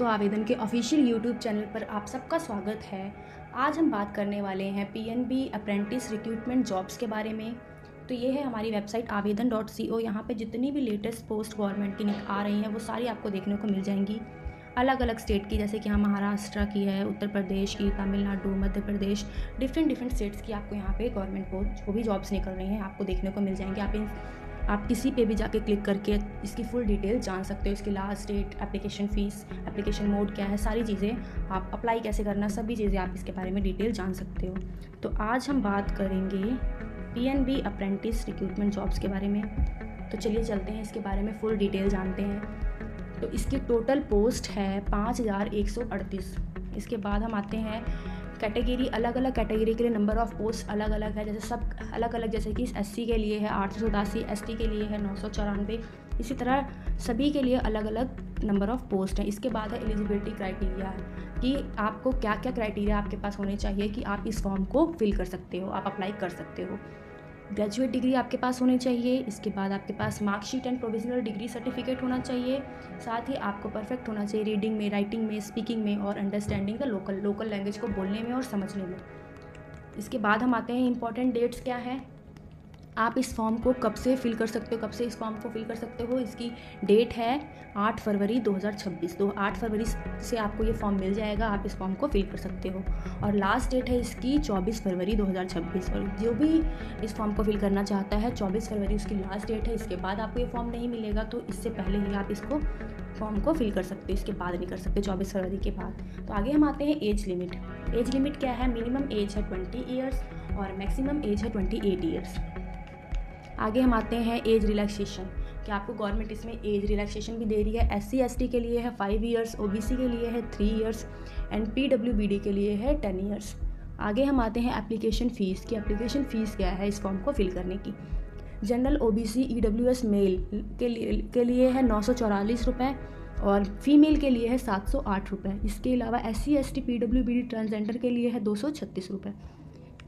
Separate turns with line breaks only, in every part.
तो आवेदन के ऑफिशियल यूट्यूब चैनल पर आप सबका स्वागत है। आज हम बात करने वाले हैं पीएनबी अप्रेंटिस रिक्रूटमेंट जॉब्स के बारे में। तो ये है हमारी वेबसाइट awedan.co। यहाँ पे जितनी भी लेटेस्ट पोस्ट गवर्नमेंट की आ रही हैं वो सारी आपको देखने को मिल जाएंगी, अलग अलग स्टेट की, जैसे कि यहाँ महाराष्ट्र की है, उत्तर प्रदेश की, तमिलनाडु, मध्य प्रदेश, डिफरेंट स्टेट्स की आपको यहाँ पे गवर्नमेंट को जो भी जॉब्स निकल रही हैं आपको देखने को मिल जाएंगे। आप किसी पे भी जाके क्लिक करके इसकी फुल डिटेल जान सकते हो, इसकी last date, application fee, application mode क्या है, सारी चीज़ें, आप अप्लाई कैसे करना, सभी चीज़ें आप इसके बारे में डिटेल जान सकते हो। तो आज हम बात करेंगे पीएनबी अप्रेंटिस रिक्रूटमेंट जॉब्स के बारे में। तो चलिए चलते हैं, इसके बारे में फुल डिटेल जानते हैं। तो इसकी टोटल पोस्ट है 5138। इसके बाद हम आते हैं कैटेगरी, अलग अलग कैटेगरी के लिए नंबर ऑफ़ पोस्ट अलग अलग है, जैसे सब अलग अलग, जैसे कि एससी के लिए है 887, एसटी के लिए है 994, इसी तरह सभी के लिए अलग अलग नंबर ऑफ़ पोस्ट हैं। इसके बाद है एलिजिबिलिटी क्राइटेरिया, कि आपको क्या क्या क्राइटेरिया आपके पास होने चाहिए कि आप इस फॉर्म को फिल कर सकते हो, आप अप्लाई कर सकते हो। ग्रेजुएट डिग्री आपके पास होनी चाहिए, इसके बाद आपके पास marksheet and provisional degree certificate होना चाहिए, साथ ही आपको परफेक्ट होना चाहिए रीडिंग में, राइटिंग में, स्पीकिंग में और अंडरस्टैंडिंग द लोकल लैंग्वेज को बोलने में और समझने में। इसके बाद हम आते हैं इंपॉर्टेंट डेट्स क्या है, आप इस फॉर्म को कब से फिल कर सकते हो, कब से इस फॉर्म को फिल कर सकते हो। इसकी डेट है 8 फरवरी 2026। तो 8 फरवरी से आपको ये फॉर्म मिल जाएगा, आप इस फॉर्म को फिल कर सकते हो। और लास्ट डेट है इसकी 24 फरवरी 2026। और जो भी इस फॉर्म को फिल करना चाहता है, 24 फरवरी उसकी लास्ट डेट है। इसके बाद आपको ये फॉर्म नहीं मिलेगा, तो इससे पहले ही आप इसको फॉर्म को फिल कर सकते हो, इसके बाद नहीं कर सकते 24 फरवरी के बाद। तो आगे हम आते हैं एज लिमिट। एज लिमिट क्या है, मिनिमम एज है 20 ईयर्स और मैक्सिमम एज है 28 ईयर्स। आगे हम आते हैं एज रिलैक्सेशन, कि आपको गवर्नमेंट इसमें एज रिलैक्सेशन भी दे रही है। एससी एसटी के लिए है 5 ईयर्स, ओबीसी के लिए है 3 ईयर्स एंड पीडब्ल्यूबीडी के लिए है 10 ईयर्स। आगे हम आते हैं एप्लीकेशन फ़ीस की। एप्लीकेशन फ़ीस क्या है इस फॉर्म को फिल करने की। जनरल ओबीसी ईडब्ल्यूएस मेल के लिए है 944 रुपये और फीमेल के लिए है 708 रुपये। इसके अलावा एससी एसटी पीडब्ल्यूबीडी ट्रांसजेंडर के लिए है 236 रुपये।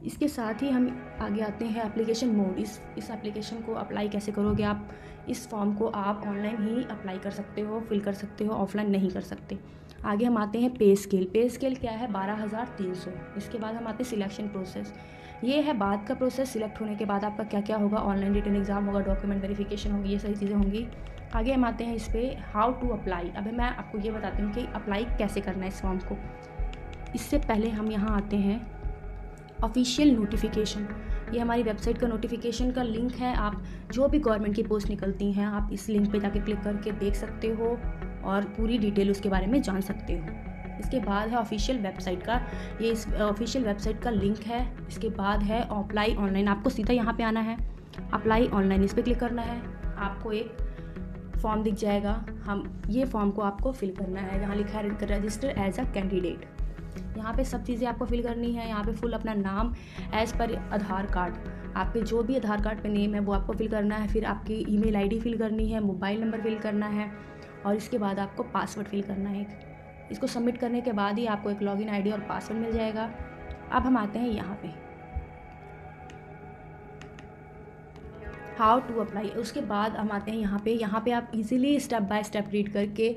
इसके साथ ही हम आगे आते हैं एप्लीकेशन मोड। इस एप्लीकेशन को अप्लाई कैसे करोगे आप। इस फॉर्म को आप ऑनलाइन ही अप्लाई कर सकते हो, फिल कर सकते हो, ऑफलाइन नहीं कर सकते। आगे हम आते हैं पे स्केल। पे स्केल क्या है, 12,300। इसके बाद हम आते हैं सिलेक्शन प्रोसेस। ये है बाद का प्रोसेस, सिलेक्ट होने के बाद आपका क्या क्या होगा, ऑनलाइन रिटन एग्जाम होगा, डॉक्यूमेंट वेरिफिकेशन होगी, ये सारी चीज़ें होंगी। आगे हम आते हैं इस पर हाउ टू अप्लाई। अभी मैं आपको ये बताती हूँ कि अप्लाई कैसे करना है इस फॉर्म को। इससे पहले हम यहाँ आते हैं ऑफिशियल नोटिफिकेशन। ये हमारी वेबसाइट का नोटिफिकेशन का लिंक है। आप जो भी गवर्नमेंट की पोस्ट निकलती हैं आप इस लिंक पे जाके क्लिक करके देख सकते हो और पूरी डिटेल उसके बारे में जान सकते हो। इसके बाद है ऑफिशियल वेबसाइट का, ये इस ऑफिशियल वेबसाइट का लिंक है। इसके बाद है अप्लाई ऑनलाइन। आपको सीधा यहाँ पे आना है, अप्लाई ऑनलाइन, इस पर क्लिक करना है। आपको एक फॉर्म दिख जाएगा, ये फॉर्म को आपको फिल करना है। यहाँ लिखा है रजिस्टर एज अ कैंडिडेट। यहाँ पे सब चीज़ें आपको फिल करनी है। यहाँ पे फुल अपना नाम एज़ पर आधार कार्ड, आपके जो भी आधार कार्ड पे नेम है वो आपको फिल करना है। फिर आपकी ईमेल आईडी फिल करनी है, मोबाइल नंबर फिल करना है और इसके बाद आपको पासवर्ड फिल करना है। इसको सबमिट करने के बाद ही आपको एक लॉगिन आईडी और पासवर्ड मिल जाएगा। अब हम आते हैं यहाँ पे हाउ टू अप्लाई। उसके बाद हम आते हैं यहाँ पे आप easily step by step read करके,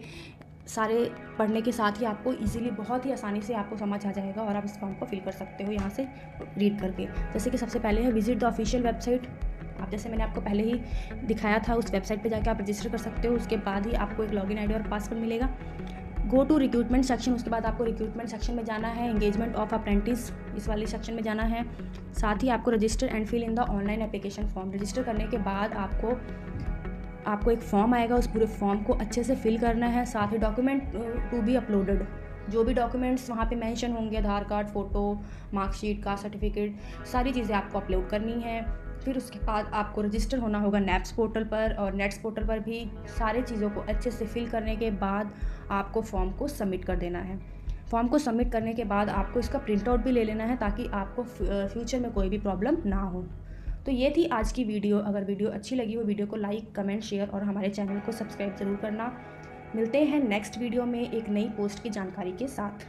सारे पढ़ने के साथ ही आपको इजीली, बहुत ही आसानी से आपको समझ आ जाएगा और आप इस फॉर्म को फिल कर सकते हो यहाँ से रीड करके। जैसे कि सबसे पहले है विजिट द ऑफिशियल वेबसाइट। आप जैसे मैंने आपको पहले ही दिखाया था, उस वेबसाइट पे जाके आप रजिस्टर कर सकते हो। उसके बाद ही आपको एक लॉगिन आईडी और पासवर्ड मिलेगा। Go to recruitment section. उसके बाद आपको रिक्रूटमेंट सेक्शन में जाना है, एंगेजमेंट ऑफ अप्रेंटिस इस वाले सेक्शन में जाना है। साथ ही आपको register and fill in the online application form. Register करने के बाद आपको एक फॉर्म आएगा, उस पूरे फॉर्म को अच्छे से फिल करना है। साथ ही डॉक्यूमेंट टू बी अपलोडेड, जो भी डॉक्यूमेंट्स वहाँ पे मेंशन होंगे, Aadhaar card, photo, marksheet, caste certificate, सारी चीज़ें आपको अपलोड करनी है। फिर उसके बाद आपको रजिस्टर होना होगा नेप्स पोर्टल पर और नेट्स पोर्टल पर भी। सारी चीज़ों को अच्छे से फिल करने के बाद आपको फॉर्म को सबमिट कर देना है। फॉर्म को सबमिट करने के बाद आपको इसका प्रिंट आउट भी ले लेना है, ताकि आपको फ्यूचर में कोई भी प्रॉब्लम ना हो। तो ये थी आज की वीडियो। अगर वीडियो अच्छी लगी हो, वीडियो को लाइक, कमेंट, शेयर और हमारे चैनल को सब्सक्राइब ज़रूर करना। मिलते हैं नेक्स्ट वीडियो में एक नई पोस्ट की जानकारी के साथ।